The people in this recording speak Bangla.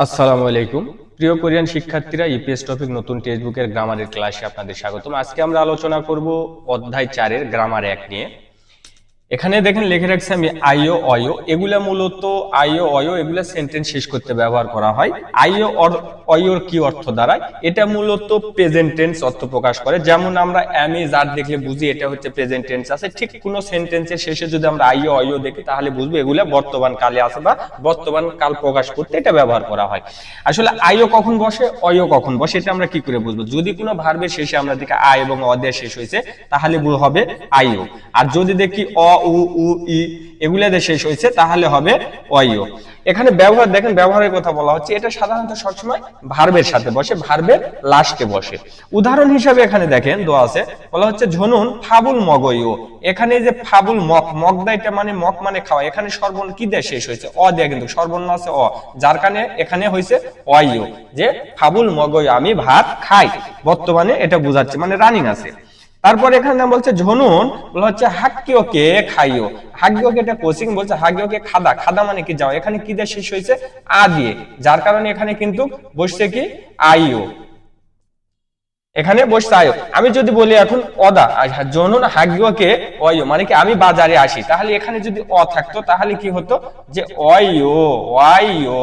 আসসালামু আলাইকুম প্রিয় কোরিয়ান শিক্ষার্থীরা ইপিএস টপিক নতুন টেক্সট বুকের গ্রামারের ক্লাসে আপনাদের স্বাগতম। আজকে আমরা আলোচনা করব অধ্যায় 4 এর গ্রামার 1 নিয়ে। এখানে দেখেন লিখে রাখছি আমি আইও অয়ো, এগুলা মূলত আইও অয়ো এগুলা সেন্টেন্স শেষ করতে ব্যবহার করা হয়। আইও অয়োর কি অর্থ দাঁড়ায়? এটা মূলত প্রেজেন্ট টেন্স অর্থ প্রকাশ করে। যেমন আমরা এম ইজ আর দেখলে বুঝি এটা হচ্ছে প্রেজেন্ট টেন্স আছে, ঠিক কোন সেন্টেন্সের শেষে যদি আমরা আইও অয়ো দেখি তাহলে বুঝবো এগুলা বর্তমান কালে আছে বা বর্তমান কাল প্রকাশ করতে এটা ব্যবহার করা হয়। আসলে আইও কখন বসে, অয়ো কখন বসে, এটা আমরা কি করে বুঝবো? যদি কোনো ভার্বের শেষে আমরা দেখি আ এবং অ দিয়ে শেষ হয়েছে তাহলে হবে আইও, আর যদি দেখি অ উ উ ই এগুলা দিয়ে শেষ হয়েছে তাহলে হবে অয়ো। এখানে ব্যবহার দেখেন, ব্যবহারের কথা বলা হচ্ছে, এটা সাধারণত সবসময় ভার্বের সাথে বসে, ভার্বের লাস্টে বসে। উদাহরণ হিসাবে এখানে দেখেন দেওয়া আছে, বলা হচ্ছে ঝনুন ফাবুল মগইও। এখানে যে ফাবুল মগদা, এটা মানে মগ মানে খাওয়া, এখানে সর্বর্ণ কি দিয়ে শেষ হয়েছে? অ দিয়ে, কিন্তু সর্বর্ণ আছে অ, যার কারণে এখানে হয়েছে অয়ো, যে ফাবুল মগইও আমি ভাত খাই, বর্তমানে এটা বোঝাচ্ছে, মানে রানিং আছে। তারপর এখানে বলছে ঝনুন বলা হচ্ছে হাক্কিওকে খাইও। হাগ্যকে এটা কোচিং বলছে, হাগ্যকে খাদা, খাদা মানে কি যাও, এখানে কি দিয়ে শেষ হয়েছে? আ দিয়ে, যার কারণে এখানে কিন্তু বসছে কি আইও, এখানে বসছে আইও। আমি যদি বলি এখন অদা জনুন হাগ্যকে অয়ো মানে কি আমি বাজারে আসি, তাহলে এখানে যদি অ থাকতো তাহলে কি হতো? যে অয়ো অয়ো।